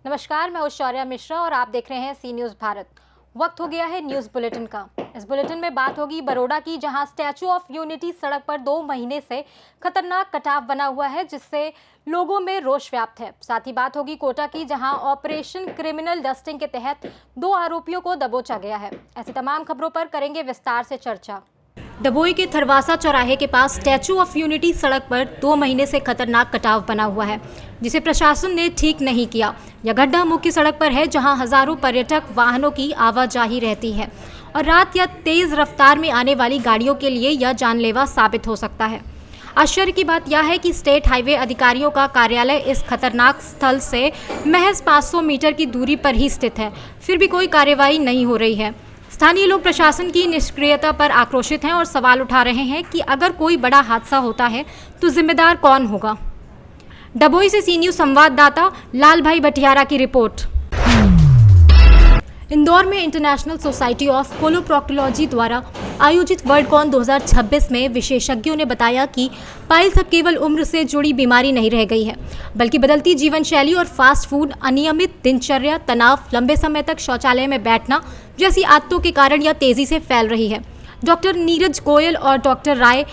नमस्कार, मैं शौर्या मिश्रा और आप देख रहे हैं सी न्यूज़ भारत। वक्त हो गया है न्यूज़ बुलेटिन का। इस बुलेटिन में बात होगी बड़ौदा की, जहां स्टैचू ऑफ यूनिटी सड़क पर 2 महीने से खतरनाक कटाव बना हुआ है, जिससे लोगों में रोष व्याप्त है। साथ ही बात होगी कोटा की, जहां ऑपरेशन क्रिमिनल डस्टिंग के तहत 2 आरोपियों को दबोचा गया है। ऐसी तमाम खबरों पर करेंगे विस्तार से चर्चा। डभोई के थरवासा चौराहे के पास स्टैचू ऑफ यूनिटी सड़क पर 2 महीने से खतरनाक कटाव बना हुआ है, जिसे प्रशासन ने ठीक नहीं किया। यह गड्ढा मुख्य सड़क पर है, जहां हजारों पर्यटक वाहनों की आवाजाही रहती है और रात या तेज रफ्तार में आने वाली गाड़ियों के लिए यह जानलेवा साबित हो सकता है। आश्चर्य की बात यह है कि स्टेट हाईवे अधिकारियों का कार्यालय इस खतरनाक स्थल से महज 500 मीटर की दूरी पर ही स्थित है, फिर भी कोई कार्रवाई नहीं हो रही है। स्थानीय लोग प्रशासन की निष्क्रियता पर आक्रोशित हैं और सवाल उठा रहे हैं कि अगर कोई बड़ा हादसा होता है तो जिम्मेदार कौन होगा। डभोई से सी न्यूज़ संवाददाता लाल भाई भटियारा की रिपोर्ट। इंदौर में इंटरनेशनल सोसाइटी ऑफ कोलोप्रोक्टोलॉजी द्वारा आयोजित वर्ल्डकॉन 2026 में विशेषज्ञों ने बताया कि पाइल्स अब केवल उम्र से जुड़ी बीमारी नहीं रह गई है, बल्कि बदलती जीवन शैली और फास्ट फूड, अनियमित दिनचर्या, तनाव, लंबे समय तक शौचालय में बैठना जैसी आदतों के कारण यह तेजी से फैल रही है। डॉक्टर नीरज गोयल और डॉक्टर राय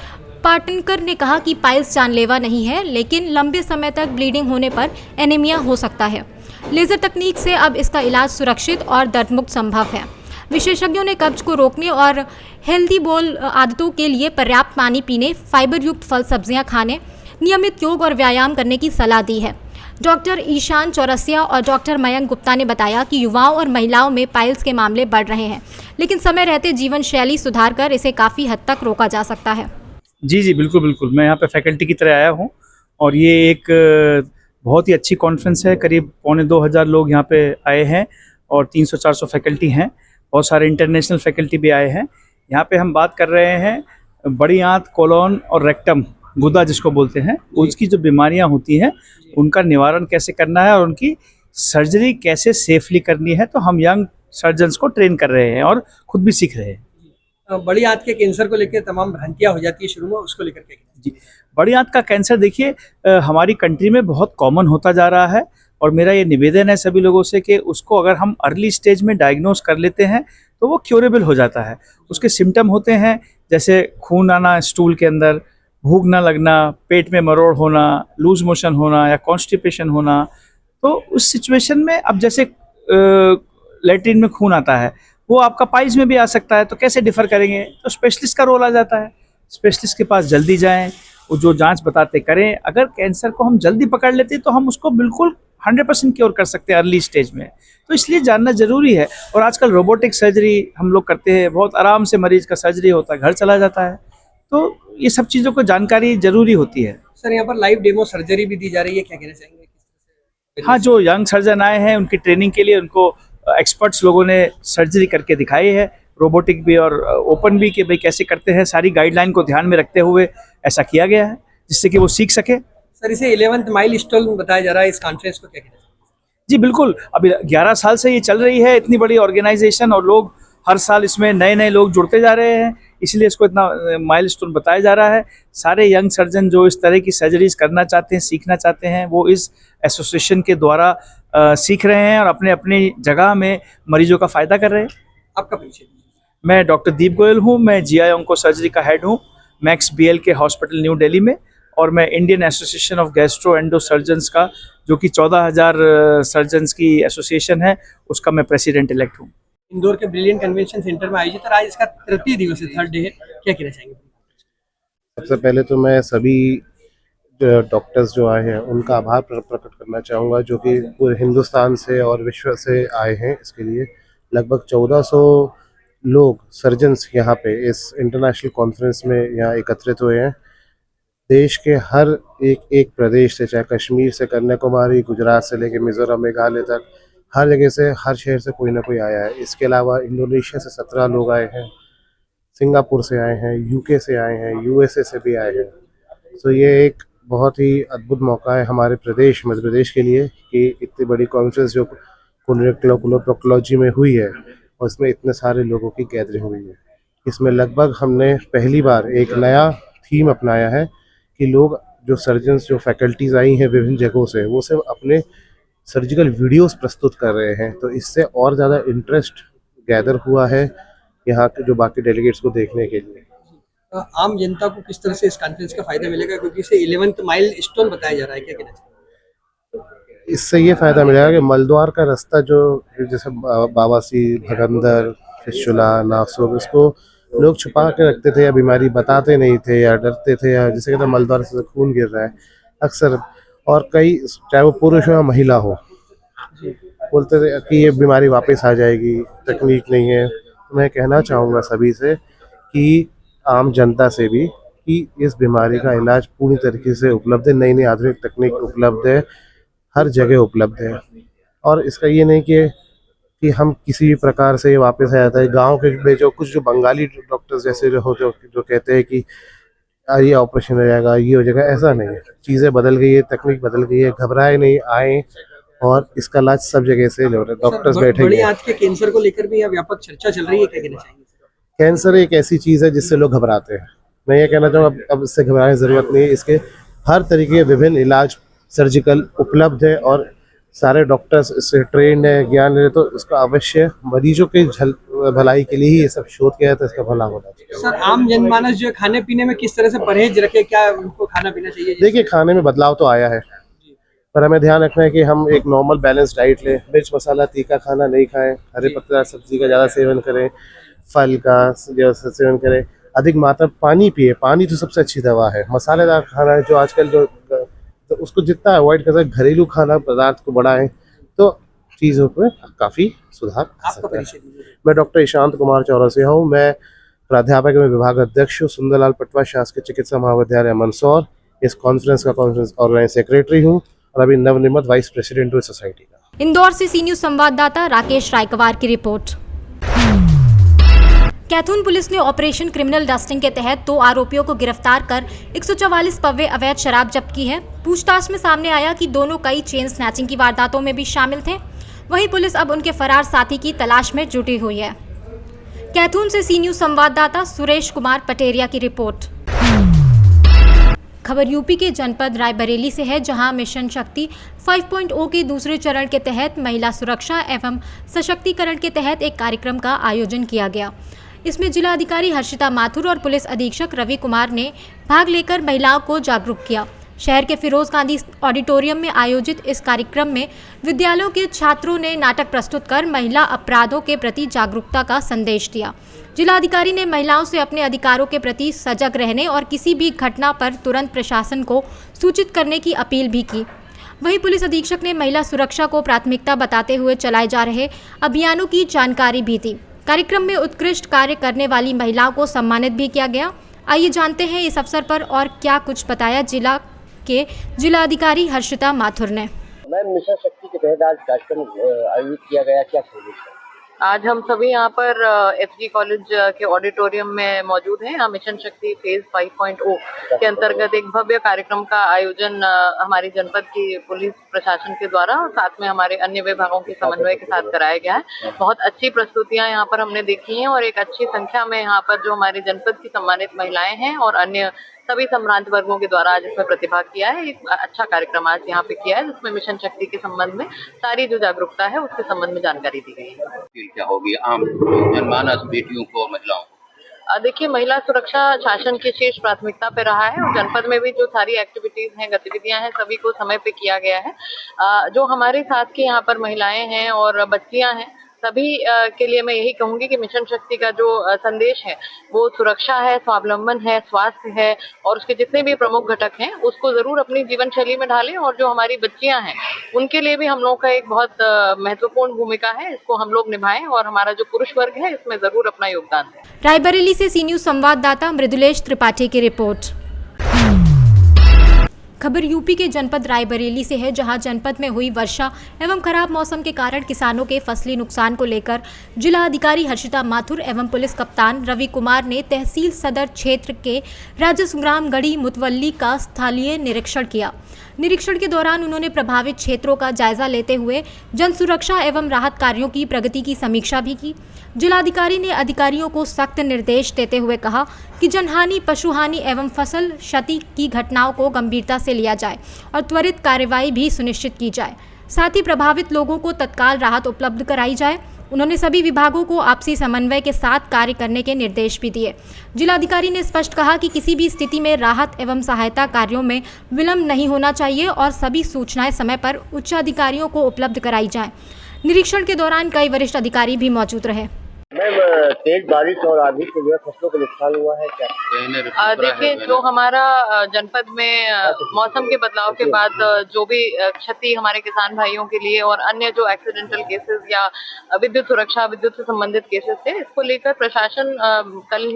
पाटनकर ने कहा कि पाइल्स जानलेवा नहीं है, लेकिन लंबे समय तक ब्लीडिंग होने पर एनीमिया हो सकता है। लेजर तकनीक से अब इसका इलाज सुरक्षित और दर्दमुक्त संभव है। विशेषज्ञों ने कब्ज को रोकने और हेल्दी बोल आदतों के लिए पर्याप्त पानी पीने, फाइबर युक्त फल सब्जियां खाने, नियमित योग और व्यायाम करने की सलाह दी है। डॉक्टर ईशान चौरसिया और डॉक्टर मयंक गुप्ता ने बताया कि युवाओं और महिलाओं में पाइल्स के मामले बढ़ रहे हैं, लेकिन समय रहते जीवन शैली सुधार कर इसे काफ़ी हद तक रोका जा सकता है। जी बिल्कुल। मैं यहाँ पे फैकल्टी की तरह आया हूँ और ये एक बहुत ही अच्छी कॉन्फ्रेंस है। करीब 2,500 लोग यहाँ पे आए हैं और 300-400 फैकल्टी हैं। बहुत सारे इंटरनेशनल फैकल्टी भी आए हैं। यहाँ पे हम बात कर रहे हैं बड़ी आंत, कोलोन और रेक्टम, गुदा जिसको बोलते हैं, उसकी जो बीमारियाँ होती हैं उनका निवारण कैसे करना है और उनकी सर्जरी कैसे सेफली करनी है। तो हम यंग सर्जन्स को ट्रेन कर रहे हैं और खुद भी सीख रहे हैं। बड़ी आंत के कैंसर को लेकर तमाम भ्रांतियां हो जाती है शुरू में, उसको लेकर के जी, बड़ी आंत का कैंसर देखिए हमारी कंट्री में बहुत कॉमन होता जा रहा है और मेरा ये निवेदन है सभी लोगों से कि उसको अगर हम अर्ली स्टेज में डायग्नोस कर लेते हैं तो वो क्योरेबल हो जाता है। उसके सिम्टम होते हैं जैसे खून आना स्टूल के अंदर, भूख ना लगना, पेट में मरोड़ होना, लूज मोशन होना या कॉन्स्टिपेशन होना। तो उस सिचुएशन में अब जैसे लैट्रिन में खून आता है वो आपका पाइल्स में भी आ सकता है, तो कैसे डिफर करेंगे? तो स्पेशलिस्ट का रोल आ जाता है। स्पेशलिस्ट के पास जल्दी जाएं, वो जो जांच बताते करें। अगर कैंसर को हम जल्दी पकड़ लेते तो हम उसको बिल्कुल 100% क्योर कर सकते हैं अर्ली स्टेज में। तो इसलिए जानना जरूरी है। और आजकल रोबोटिक सर्जरी हम लोग करते हैं, बहुत आराम से मरीज का सर्जरी होता है, घर चला जाता है। तो ये सब चीज़ों को जानकारी जरूरी होती है। सर, यहाँ पर लाइव डेमो सर्जरी भी दी जा रही है, क्या कहना चाहेंगे? हाँ, जो यंग सर्जन आए हैं उनकी ट्रेनिंग के लिए उनको एक्सपर्ट्स लोगों ने सर्जरी करके दिखाई है, रोबोटिक भी और ओपन भी, कि भाई कैसे करते हैं। सारी गाइडलाइन को ध्यान में रखते हुए ऐसा किया गया है जिससे कि वो सीख सके। सर, इसे 11th माइलस्टोन बताया जा रहा है इस कॉन्फ्रेंस को, क्या कहना चाहेंगे? जी बिल्कुल, अभी 11 साल से ये चल रही है, इतनी बड़ी ऑर्गेनाइजेशन, और लोग हर साल इसमें नए लोग जुड़ते जा रहे हैं, इसलिए इसको इतना माइलस्टोन बताया जा रहा है। सारे यंग सर्जन जो इस तरह की सर्जरीज करना चाहते हैं, सीखना चाहते हैं, वो इस एसोसिएशन के द्वारा सीख रहे हैं और अपने अपनी जगह में मरीजों का फ़ायदा कर रहे हैं। आपका परिचय? मैं डॉक्टर दीप गोयल हूँ, मैं जीआई ऑन्को सर्जरी का हेड हूँ मैक्स बीएल के हॉस्पिटल न्यू दिल्ली में, और मैं Indian association of gastro endo surgeons का, जो कि 14,000 सर्जन्स की एसोसिएशन है, उसका मैं प्रेसिडेंट इलेक्ट हूँ। इंदौर के ब्रिलियंट कन्वेंशन सेंटर में आयोजित और आज इसका तृतीय दिवस है, 3rd डे है, क्या कहना चाहेंगे? सबसे पहले तो मैं सभी डॉक्टर्स जो आए हैं उनका आभार प्रकट करना चाहूँगा, जो कि पूरे हिंदुस्तान से और विश्व से आए हैं। इसके लिए लगभग 1400 लोग सर्जन्स यहाँ पे इस इंटरनेशनल कॉन्फ्रेंस में यहाँ एकत्रित हुए हैं। देश के हर एक प्रदेश से, चाहे कश्मीर से कन्याकुमारी, गुजरात से लेकर मिजोरम, मेघालय तक, हर जगह से, हर शहर से कोई ना कोई आया है। इसके अलावा इंडोनेशिया से 17 लोग आए हैं, सिंगापुर से आए हैं, यूके से आए हैं, यूएसए से भी आए हैं। तो ये एक बहुत ही अद्भुत मौका है हमारे प्रदेश, मध्य प्रदेश के लिए, कि इतनी बड़ी कॉन्फ्रेंस जो कोलोप्रोक्टोलॉजी में हुई है और इसमें इतने सारे लोगों की गैदरिंग हुई है। इसमें लगभग हमने पहली बार एक नया थीम अपनाया है कि लोग जो सर्जन्स जो फैकल्टीज़ आई हैं विभिन्न जगहों से वो सिर्फ अपने सर्जिकल वीडियोस प्रस्तुत कर रहे हैं, तो इससे और ज़्यादा इंटरेस्ट गैदर हुआ है यहाँ के जो बाकी डेलीगेट्स को देखने के लिए। आम जनता को किस तरह से इस कॉन्फ्रेंस का फायदा मिलेगा, क्योंकि इसे 11th माइलस्टोन बताया जा रहा है, क्या कहना चाहिए? इससे ये फ़ायदा मिलेगा कि मलद्वार का रास्ता जो जैसे बावासी, भगंदर, फिशुला, नासुर, इसको लोग छुपा के रखते थे या बीमारी बताते नहीं थे या डरते थे, या जैसे कहते हैं मलद्वार से खून गिर रहा है अक्सर, और कई चाहे वो पुरुष हो या महिला हो बोलते थे कि ये बीमारी वापस आ जाएगी, तकनीक नहीं है। तो मैं कहना चाहूँगा सभी से कि आम जनता से भी कि इस बीमारी का इलाज पूरी तरीके से उपलब्ध है, नई नई आधुनिक तकनीक उपलब्ध है, हर जगह उपलब्ध है। और इसका ये नहीं कि हम किसी भी प्रकार से ये वापस आ जाता है। गांव के में जो कुछ जो बंगाली डॉक्टर्स जैसे जो कहते हैं कि ये ऑपरेशन हो जाएगा, ये हो जाएगा, ऐसा नहीं है। चीज़ें बदल गई है, तकनीक बदल गई है, घबराए नहीं, आए, और इसका इलाज सब जगह से ले रहे डॉक्टर्स बैठे बड़ी हैं। आंत के कैंसर को लेकर भी यहाँ व्यापक चर्चा चल रही है, क्या कहना चाहिए? कैंसर एक ऐसी चीज़ है जिससे लोग घबराते हैं। मैं ये कहना चाहूँगा अब इससे घबराने की ज़रूरत नहीं है। इसके हर तरीके के विभिन्न इलाज सर्जिकल उपलब्ध है और सारे डॉक्टर्स इससे ट्रेंड है, ज्ञान है, तो इसका अवश्य मरीजों के भलाई के लिए ही ये सब शोध किया है, तो इसका भला होना चाहिए। सर, आम जनमानस जो है खाने पीने में किस तरह से परहेज रखे, क्या उनको खाना पीना चाहिए? देखिए, खाने में बदलाव तो आया है, पर हमें ध्यान रखना है कि हम एक नॉर्मल बैलेंस डाइट लें। मिर्च मसाला तीखा खाना नहीं खाएं, हरे पत्तेदार सब्जी का ज़्यादा सेवन करें, फल का सेवन करें, अधिक मात्रा पानी पिए। पानी तो सबसे अच्छी दवा है। मसालेदार खाना है जो आजकल तो उसको जितना अवॉइड कर सकते, घरेलू खाना पदार्थ को बढ़ाएं, तो चीज़ों पर काफ़ी सुधार आ आपका सकता है। परिचय दीजिए। मैं डॉक्टर ईशांत कुमार चौरसिया हूँ। मैं प्राध्यापक में विभाग अध्यक्ष हूँ, सुंदरलाल पटवा शासकीय चिकित्सा महाविद्यालय मंदसौर। इस कॉन्फ्रेंस ऑर्गेनाइज सेक्रेटरी हूँ और अभी नवनिर्मित वाइस प्रेसिडेंट हूँ इस सोसाइटी का। इंदौर से सी न्यूज संवाददाता राकेश रायकवार की रिपोर्ट। कैथून पुलिस ने ऑपरेशन क्रिमिनल डस्टिंग के तहत 2 आरोपियों को गिरफ्तार कर 144 पव्वे अवैध शराब जब्त की है। पूछताछ में सामने आया कि दोनों कई चेन स्नैचिंग की वारदातों में भी शामिल थे। वहीं पुलिस अब उनके फरार साथी की तलाश में जुटी हुई है। कैथून से सी न्यूज संवाददाता सुरेश कुमार पटेरिया की रिपोर्ट। खबर यूपी के जनपद रायबरेली से है, जहां मिशन शक्ति 5.0 के दूसरे चरण के तहत महिला सुरक्षा एवं सशक्तिकरण के तहत एक कार्यक्रम का आयोजन किया गया। इसमें जिलाधिकारी हर्षिता माथुर और पुलिस अधीक्षक रवि कुमार ने भाग लेकर महिलाओं को जागरूक किया। शहर के फिरोज गांधी ऑडिटोरियम में आयोजित इस कार्यक्रम में विद्यालयों के छात्रों ने नाटक प्रस्तुत कर महिला अपराधों के प्रति जागरूकता का संदेश दिया। जिलाधिकारी ने महिलाओं से अपने अधिकारों के प्रति सजग रहने और किसी भी घटना पर तुरंत प्रशासन को सूचित करने की अपील भी की। वहीं पुलिस अधीक्षक ने महिला सुरक्षा को प्राथमिकता बताते हुए चलाए जा रहे अभियानों की जानकारी भी दी। कार्यक्रम में उत्कृष्ट कार्य करने वाली महिलाओं को सम्मानित भी किया गया। आइए जानते हैं इस अवसर पर और क्या कुछ बताया जिला के जिलाधिकारी हर्षिता माथुर ने। मैम, मिशन शक्ति के तहत आज कार्यक्रम आयोजित किया गया, क्या संदेश है? आज हम सभी यहाँ पर एफजी कॉलेज के ऑडिटोरियम में मौजूद हैं। यहाँ मिशन शक्ति फेज 5.0 के अंतर्गत एक भव्य कार्यक्रम का आयोजन हमारी जनपद की पुलिस प्रशासन के द्वारा और साथ में हमारे अन्य विभागों के समन्वय के साथ कराया गया है। बहुत अच्छी प्रस्तुतियां यहाँ पर हमने देखी हैं और एक अच्छी संख्या में यहाँ पर जो हमारी जनपद की सम्मानित महिलाएं हैं और अन्य सभी सम्रांत वर्गों के द्वारा आज इसमें प्रतिभाग किया है। एक अच्छा कार्यक्रम आज यहाँ पे किया है, जिसमें मिशन शक्ति के संबंध में सारी जो जागरूकता है उसके संबंध में जानकारी दी गई है। क्या होगी आम जनमानस, बेटियों को, महिलाओं को? देखिए, महिला सुरक्षा शासन की शीर्ष प्राथमिकता पे रहा है और जनपद में भी जो सारी एक्टिविटीज हैं, गतिविधियां हैं, सभी को समय पे किया गया है। जो हमारे साथ की यहाँ पर महिलाएं हैं और बच्चियां हैं, सभी के लिए मैं यही कहूंगी कि मिशन शक्ति का जो संदेश है वो सुरक्षा है, स्वावलंबन है, स्वास्थ्य है और उसके जितने भी प्रमुख घटक हैं उसको जरूर अपनी जीवन शैली में ढालें। और जो हमारी बच्चियां हैं उनके लिए भी हम लोग का एक बहुत महत्वपूर्ण भूमिका है, इसको हम लोग निभाएं और हमारा जो पुरुष वर्ग है इसमें जरूर अपना योगदान दें। रायबरेली से सी न्यूज संवाददाता मृदुलेश त्रिपाठी की रिपोर्ट। खबर यूपी के जनपद रायबरेली से है, जहां जनपद में हुई वर्षा एवं खराब मौसम के कारण किसानों के फसली नुकसान को लेकर जिला अधिकारी हर्षिता माथुर एवं पुलिस कप्तान रवि कुमार ने तहसील सदर क्षेत्र के राजा संग्राम गढ़ी मुतवल्ली का स्थलीय निरीक्षण किया। निरीक्षण के दौरान उन्होंने प्रभावित क्षेत्रों का जायजा लेते हुए जन सुरक्षा एवं राहत कार्यों की प्रगति की समीक्षा भी की। जिलाधिकारी ने अधिकारियों को सख्त निर्देश देते हुए कहा कि जनहानि, पशुहानि एवं फसल क्षति की घटनाओं को गंभीरता से लिया जाए और त्वरित कार्रवाई भी सुनिश्चित की जाए। साथ ही प्रभावित लोगों को तत्काल राहत उपलब्ध कराई जाए। उन्होंने सभी विभागों को आपसी समन्वय के साथ कार्य करने के निर्देश भी दिए। जिलाधिकारी ने स्पष्ट कहा कि किसी भी स्थिति में राहत एवं सहायता कार्यों में विलंब नहीं होना चाहिए और सभी सूचनाएं समय पर उच्च अधिकारियों को उपलब्ध कराई जाएं। निरीक्षण के दौरान कई वरिष्ठ अधिकारी भी मौजूद रहे। मैम, तेज बारिश और आंधी से जो है फसलों को नुकसान हुआ है क्या? देखिए, जो हमारा जनपद में मौसम के बदलाव के बाद जो भी क्षति हमारे किसान भाइयों के लिए और अन्य जो एक्सीडेंटल केसेस या विद्युत सुरक्षा, विद्युत से संबंधित केसेस थे, इसको लेकर प्रशासन कल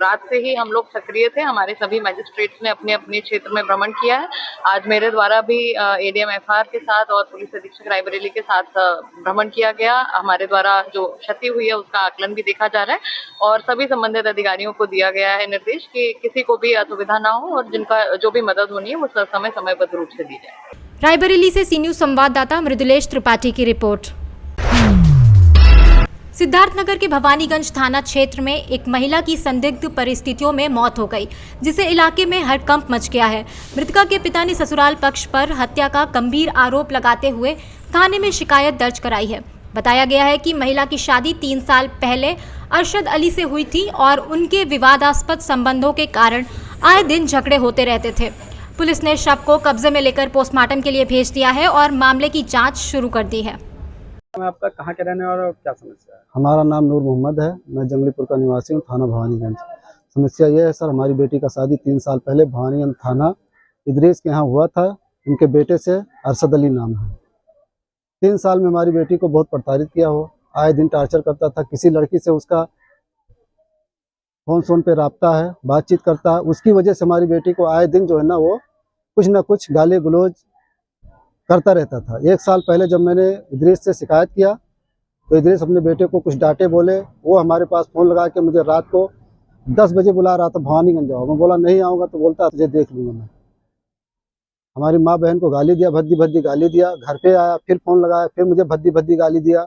रात से ही हम लोग सक्रिय थे। हमारे सभी मजिस्ट्रेट्स ने अपने अपने क्षेत्र में भ्रमण किया है। आज मेरे द्वारा भी एडीएम एफआर के साथ और पुलिस अधीक्षक रायबरेली के साथ भ्रमण किया गया। हमारे द्वारा जो क्षति हुई है उसका आकलन भी देखा जा रहा है और सभी संबंधित अधिकारियों को दिया गया है निर्देश कि किसी को भी असुविधा ना हो और जिनका जो भी मदद होनी है वो समयबद्ध रूप से दी जाए। रायबरेली से सी न्यूज़ संवाददाता मृदुलेश त्रिपाठी की रिपोर्ट। सिद्धार्थनगर के भवानीगंज थाना क्षेत्र में एक महिला की संदिग्ध परिस्थितियों में मौत हो गई, जिससे इलाके में हड़कंप मच गया है। मृतका के पिता ने ससुराल पक्ष पर हत्या का गंभीर आरोप लगाते हुए थाने में शिकायत दर्ज कराई है। बताया गया है कि महिला की शादी 3 साल पहले अरशद अली से हुई थी और उनके विवादास्पद संबंधों के कारण आए दिन झगड़े होते रहते थे। पुलिस ने शव को कब्जे में लेकर पोस्टमार्टम के लिए भेज दिया है और मामले की जाँच शुरू कर दी है। आपका कहाँ के रहने वाले और क्या समस्या है? हमारा नाम नूर मोहम्मद है। मैं जंगलीपुर का निवासी हूँ, थाना भवानीगंज। समस्या यह है सर, हमारी बेटी का शादी 3 साल पहले भवानीगंज थाना इदरीस के यहाँ हुआ था। उनके बेटे से अरशद अली नाम है। 3 साल में हमारी बेटी को बहुत प्रताड़ित किया हो, आए दिन टार्चर करता था। किसी लड़की से उसका फोन पे राब्ता है, बातचीत करता है। उसकी वजह से हमारी बेटी को आए दिन जो है ना वो कुछ ना कुछ गाली गलौज करता रहता था। 1 साल पहले जब मैंने इदरीस से शिकायत किया तो इदरीस अपने बेटे को कुछ डांटे बोले। वो हमारे पास फ़ोन लगा के मुझे रात को 10 बजे बुला रहा था, भवानीगंज जाओ। मैं बोला नहीं आऊँगा, तो बोलता तुझे देख लूँगा मैं। हमारी माँ बहन को गाली दिया, भद्दी भद्दी गाली दिया। घर पे आया, फिर फ़ोन लगाया, फिर मुझे भद्दी भद्दी गाली दिया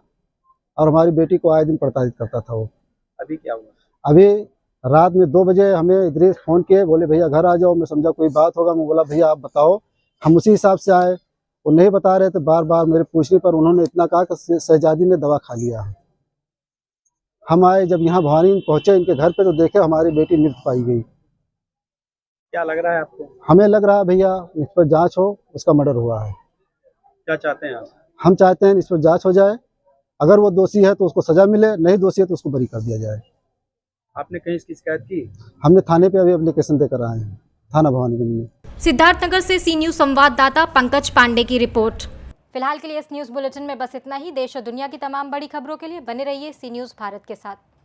और हमारी बेटी को आए दिन प्रताड़ित करता था वो। अभी क्या हुआ? अभी रात में 2 बजे हमें इदरीस फ़ोन किए, बोले भैया घर आ जाओ। मैं समझा कोई बात होगा। मैं बोला भैया आप बताओ। हम उसी हिसाब से आए। वो नहीं बता रहे थे। बार बार मेरे पूछने पर उन्होंने इतना कहा कि शहजादी ने दवा खा लिया है। हम आए, जब यहाँ भवानी पहुँचे इनके घर पे तो देखे हमारी बेटी मृत पाई गई। क्या लग रहा है आपको? हमें लग रहा है भैया इस पर जांच हो, उसका मर्डर हुआ है। क्या चाहते हैं आप? हम चाहते हैं इस पर जांच हो जाए। अगर वो दोषी है तो उसको सजा मिले, नहीं दोषी है तो उसको बरी कर दिया जाए। आपने कहीं इसकी शिकायत की? हमने थाने पे अभी एप्लीकेशन देकर आए हैं, थाना भवानीगंज में। सिद्धार्थनगर से सी न्यूज़ संवाददाता पंकज पांडे की रिपोर्ट। फिलहाल के लिए इस न्यूज़ बुलेटिन में बस इतना ही। देश और दुनिया की तमाम बड़ी खबरों के लिए बने रहिए सी न्यूज़ भारत के साथ।